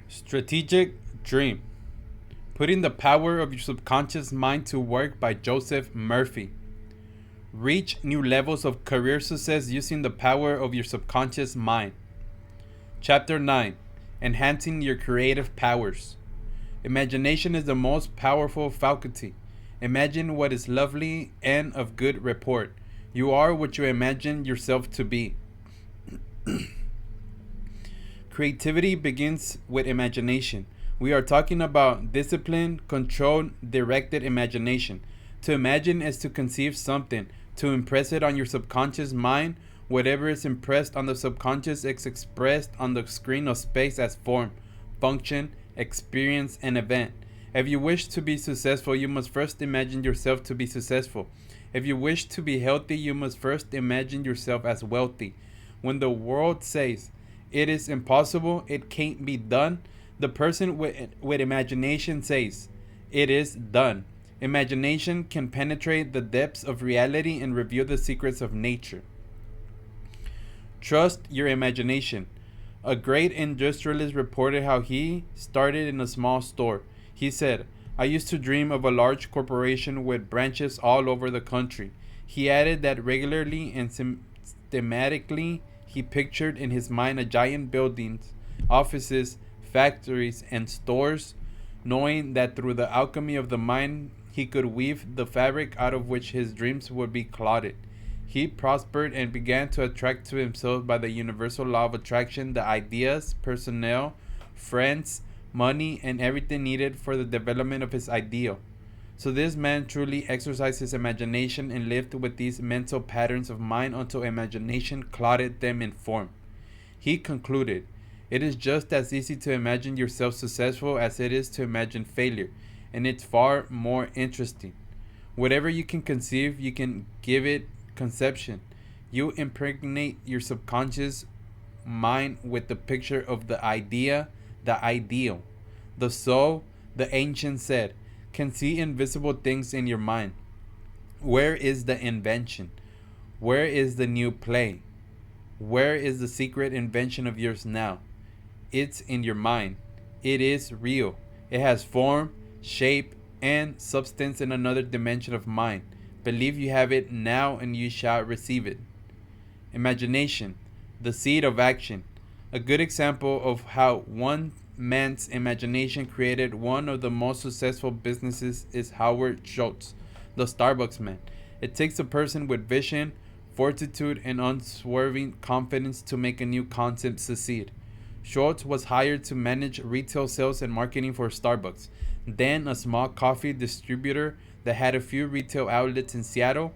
Strategic Dream. Putting the Power of Your Subconscious Mind to Work by Joseph Murphy. Reach new levels of career success using the power of your subconscious mind. Chapter 9. Enhancing Your Creative Powers. Imagination is the most powerful faculty. Imagine what is lovely and of good report. You are what you imagine yourself to be. Creativity begins with imagination. We are talking about disciplined, controlled, directed imagination. To imagine is to conceive something, to impress it on your subconscious mind. Whatever is impressed on the subconscious is expressed on the screen of space as form, function, experience, and event. If you wish to be successful, you must first imagine yourself to be successful. If you wish to be healthy, you must first imagine yourself as wealthy. When the world says, "It is impossible, it can't be done," the person with imagination says, "It is done." Imagination can penetrate the depths of reality and reveal the secrets of nature. Trust your imagination. A great industrialist reported how he started in a small store. He said, "I used to dream of a large corporation with branches all over the country." He added that regularly and systematically he pictured in his mind a giant buildings, offices, factories, and stores, knowing that through the alchemy of the mind he could weave the fabric out of which his dreams would be clothed. He prospered and began to attract to himself by the universal law of attraction the ideas, personnel, friends, money, and everything needed for the development of his ideal. So this man truly exercised his imagination and lived with these mental patterns of mind until imagination clotted them in form. He concluded, "It is just as easy to imagine yourself successful as it is to imagine failure, and it's far more interesting. Whatever you can conceive, you can give it conception. You impregnate your subconscious mind with the picture of the idea, the ideal. The soul, the ancient said, can see invisible things in your mind. Where is the invention? Where is the new play? Where is the secret invention of yours now? It's in your mind. It is real. It has form, shape, and substance in another dimension of mind. Believe you have it now and you shall receive it." Imagination, the seed of action. A good example of how one man's imagination created one of the most successful businesses is Howard Schultz, the Starbucks man. It takes a person with vision, fortitude, and unswerving confidence to make a new concept succeed. Schultz was hired to manage retail sales and marketing for Starbucks, then a small coffee distributor that had a few retail outlets in Seattle.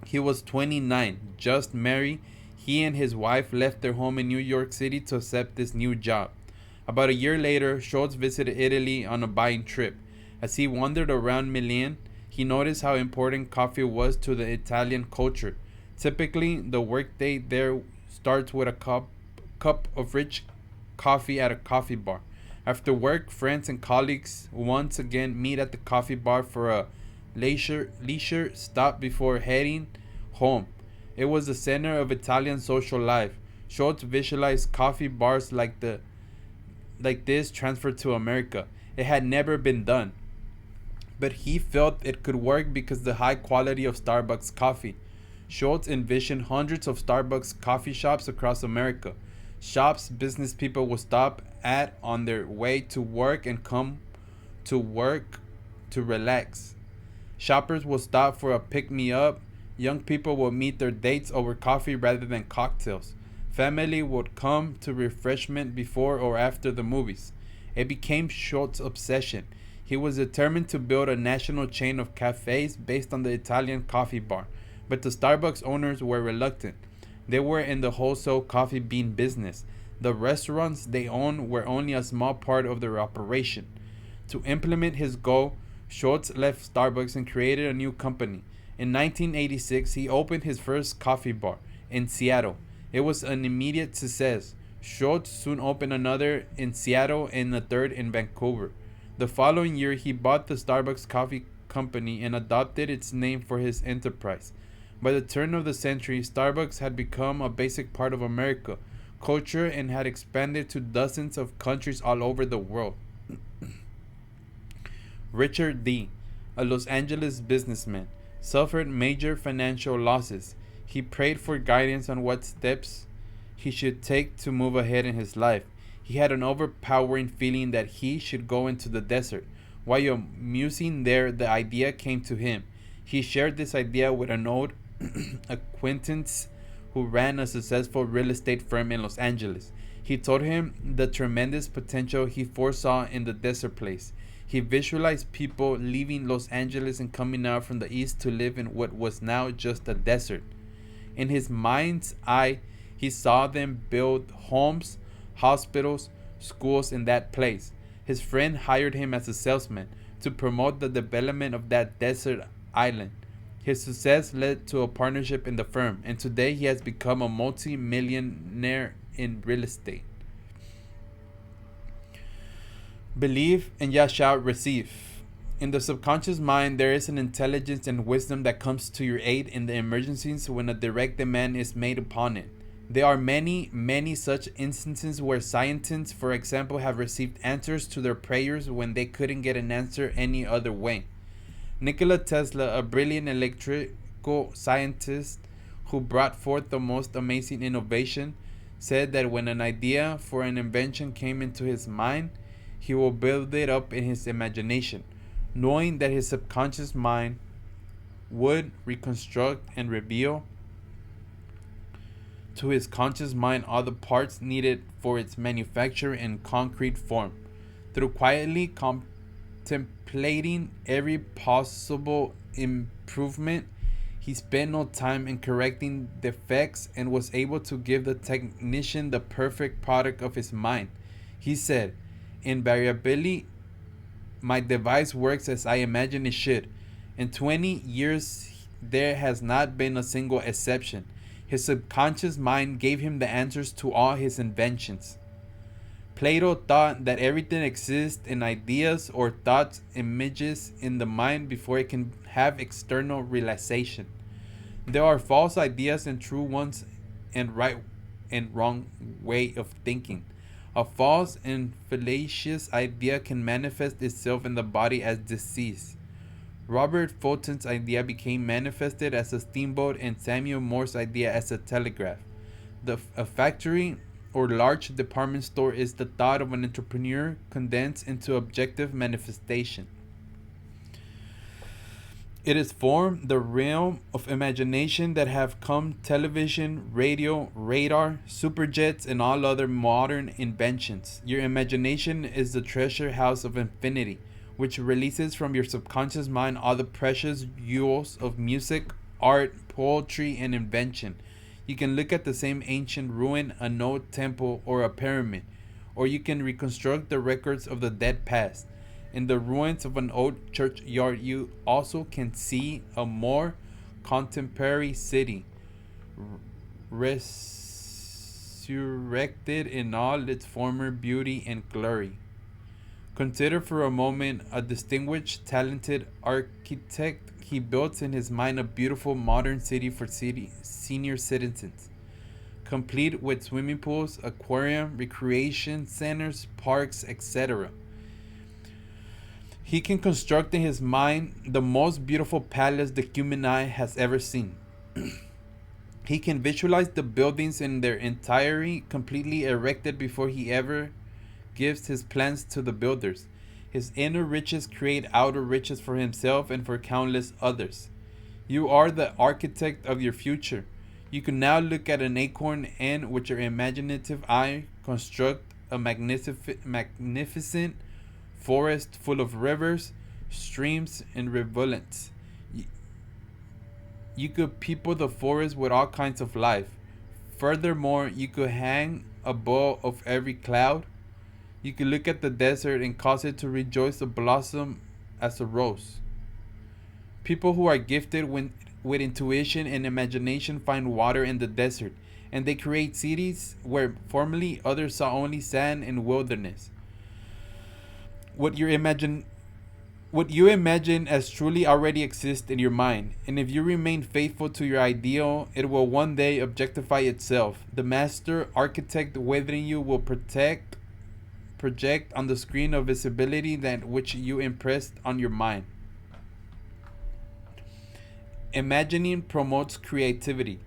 He was 29, just married. He and his wife left their home in New York City to accept this new job. About a year later, Schultz visited Italy on a buying trip. As he wandered around Milan, he noticed how important coffee was to the Italian culture. Typically, the workday there starts with a cup of rich coffee at a coffee bar. After work, friends and colleagues once again meet at the coffee bar for a leisure stop before heading home. It was the center of Italian social life. Schultz visualized coffee bars like this transferred to America. It had never been done, but he felt it could work because of the high quality of Starbucks coffee. Schultz envisioned hundreds of Starbucks coffee shops across America. Shops business people would stop at on their way to work and come to work to relax. Shoppers will stop for a pick-me-up. Young people will meet their dates over coffee rather than cocktails. Family would come to refreshment before or after the movies. It became Schultz's obsession. He was determined to build a national chain of cafes based on the Italian coffee bar, but the Starbucks owners were reluctant. They were in the wholesale coffee bean business. The restaurants they owned were only a small part of their operation. To implement his goal, Schultz left Starbucks and created a new company. In 1986, he opened his first coffee bar in Seattle. It was an immediate success. Schultz soon opened another in Seattle and a third in Vancouver. The following year, he bought the Starbucks Coffee Company and adopted its name for his enterprise. By the turn of the century, Starbucks had become a basic part of America. culture and had expanded to dozens of countries all over the world. Richard D., a Los Angeles businessman, suffered major financial losses. He prayed for guidance on what steps he should take to move ahead in his life. He had an overpowering feeling that he should go into the desert. While musing there, the idea came to him. He shared this idea with an old acquaintance who ran a successful real estate firm in Los Angeles. He told him the tremendous potential he foresaw in the desert place. He visualized people leaving Los Angeles and coming out from the east to live in what was now just a desert. In his mind's eye, he saw them build homes, hospitals, schools in that place. His friend hired him as a salesman to promote the development of that desert island. His success led to a partnership in the firm, and today he has become a multi-millionaire in real estate. Believe and ye shall receive. In the subconscious mind, there is an intelligence and wisdom that comes to your aid in the emergencies when a direct demand is made upon it. There are many such instances where scientists, for example, have received answers to their prayers when they couldn't get an answer any other way. Nikola Tesla, a brilliant electrical scientist who brought forth the most amazing innovation, said that when an idea for an invention came into his mind, he will build it up in his imagination, knowing that his subconscious mind would reconstruct and reveal to his conscious mind all the parts needed for its manufacture in concrete form. Through quietly contemplating every possible improvement, he spent no time in correcting defects and was able to give the technician the perfect product of his mind. He said, "Invariably, my device works as I imagine it should. In 20 years, there has not been a single exception. His subconscious mind gave him the answers to all his inventions." Plato thought that everything exists in ideas or thoughts, images in the mind before it can have external realization. There are false ideas and true ones, and right and wrong way of thinking. A false and fallacious idea can manifest itself in the body as disease. Robert Fulton's idea became manifested as a steamboat and Samuel Morse's idea as a telegraph. A factory or large department store is the thought of an entrepreneur condensed into objective manifestation. It is formed the realm of imagination that have come television, radio, radar, superjets, and all other modern inventions. Your imagination is the treasure house of infinity, which releases from your subconscious mind all the precious jewels of music, art, poetry, and invention. You can look at the same ancient ruin, an old temple, or a pyramid, or you can reconstruct the records of the dead past. In the ruins of an old churchyard, you also can see a more contemporary city, resurrected in all its former beauty and glory. Consider for a moment a distinguished, talented architect. He built in his mind a beautiful modern city for senior citizens, complete with swimming pools, aquarium, recreation centers, parks, etc. He can construct in his mind the most beautiful palace the human eye has ever seen. He can visualize the buildings in their entirety completely erected before he ever gives his plans to the builders. His inner riches create outer riches for himself and for countless others. You are the architect of your future. You can now look at an acorn and, with your imaginative eye, construct a magnificent forest full of rivers, streams, and rivulets. You could people the forest with all kinds of life. Furthermore, you could hang a bow of every cloud. You could look at the desert and cause it to rejoice and blossom as a rose. People who are gifted with intuition and imagination find water in the desert, and they create cities where formerly others saw only sand and wilderness. What your What you imagine as truly already exists in your mind, and if you remain faithful to your ideal, it will one day objectify itself. The master architect within you will project on the screen of visibility that which you impressed on your mind. Imagining promotes creativity.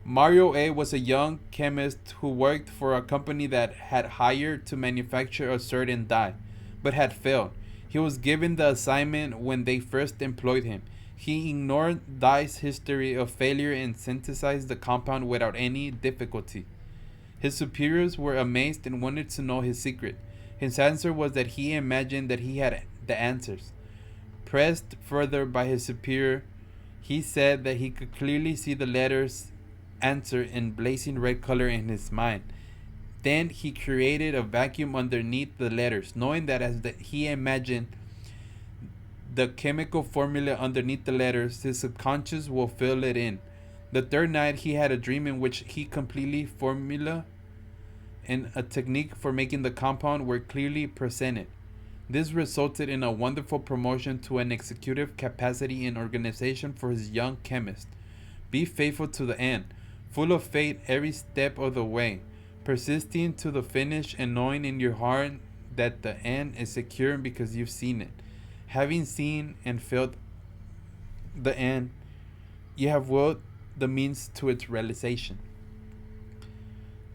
Mario A was a young chemist who worked for a company that had hired to manufacture a certain dye, but had failed. He was given the assignment when they first employed him. He ignored dye's history of failure and synthesized the compound without any difficulty. His superiors were amazed and wanted to know his secret. His answer was that he imagined that he had the answers. Pressed further by his superior, he said that he could clearly see the letters answer in blazing red color in his mind. Then he created a vacuum underneath the letters, knowing that he imagined the chemical formula underneath the letters, his subconscious will fill it in. The third night, he had a dream in which he completely formula and a technique for making the compound were clearly presented. This resulted in a wonderful promotion to an executive capacity in organization for his young chemist. Be faithful to the end, full of faith every step of the way, persisting to the finish and knowing in your heart that the end is secure because you've seen it. Having seen and felt the end, you have willed the means to its realization.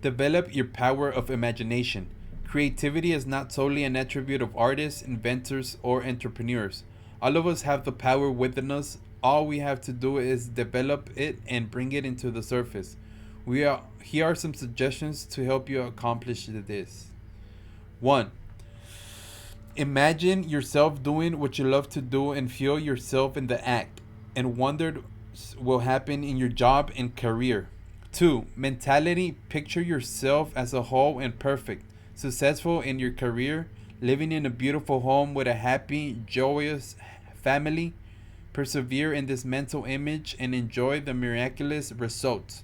Develop your power of imagination. Creativity is not solely an attribute of artists, inventors, or entrepreneurs. All of us have the power within us. All we have to do is develop it and bring it into the surface. Here are some suggestions to help you accomplish this. 1. Imagine yourself doing what you love to do and feel yourself in the act, and wonder will happen in your job and career. 2. Mentality. Picture yourself as a whole and perfect, successful in your career, living in a beautiful home with a happy, joyous family. Persevere in this mental image and enjoy the miraculous results.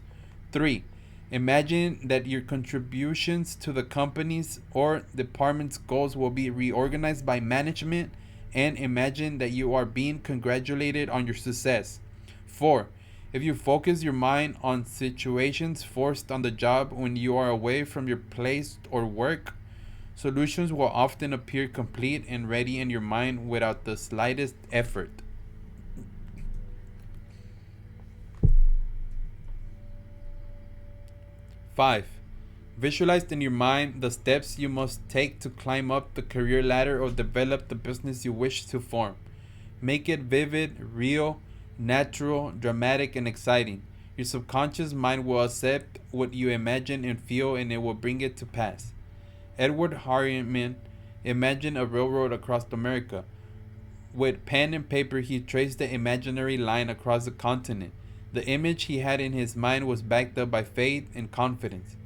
3. Imagine that your contributions to the company's or department's goals will be reorganized by management, and imagine that you are being congratulated on your success. 4. If you focus your mind on situations forced on the job when you are away from your place or work, solutions will often appear complete and ready in your mind without the slightest effort. 5. Visualize in your mind the steps you must take to climb up the career ladder or develop the business you wish to form. Make it vivid, real, natural, dramatic, and exciting. Your subconscious mind will accept what you imagine and feel, and it will bring it to pass. Edward Harriman imagined a railroad across America. With pen and paper, he traced the imaginary line across the continent. The image he had in his mind was backed up by faith and confidence.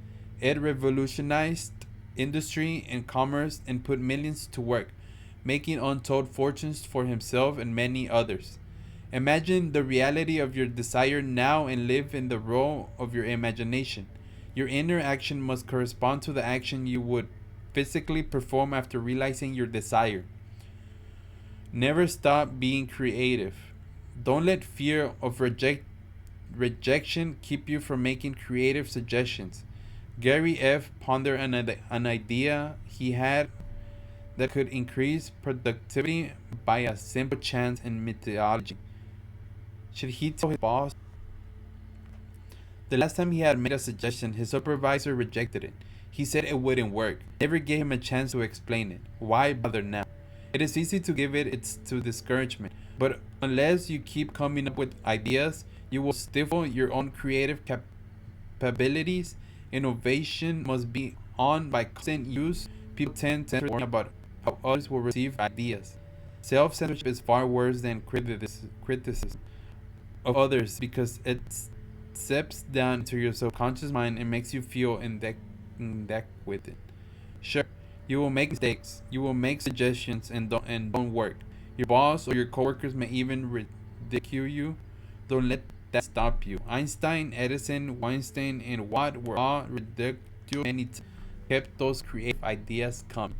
It revolutionized industry and commerce and put millions to work, making untold fortunes for himself and many others. Imagine the reality of your desire now and live in the role of your imagination. Your inner action must correspond to the action you would physically perform after realizing your desire. Never stop being creative. Don't let fear of rejection keep you from making creative suggestions. Gary F. pondered an idea he had that could increase productivity by a simple chance in methodology. Should he tell his boss? The last time he had made a suggestion, his supervisor rejected it. He said it wouldn't work. Never gave him a chance to explain it. Why bother now? It is easy to give it to discouragement, but unless you keep coming up with ideas, you will stifle your own creative capabilities. Innovation must be on by constant use. People tend to worry about how others will receive ideas. Self-censorship is far worse than criticism of others because it seeps down into your subconscious mind and makes you feel in deck with it. Sure, you will make mistakes. You will make suggestions and don't work. Your boss or your coworkers may even ridicule you. Don't let that stop you. Einstein, Edison, Weinstein, and Watt were all ridiculed many times, kept those creative ideas coming.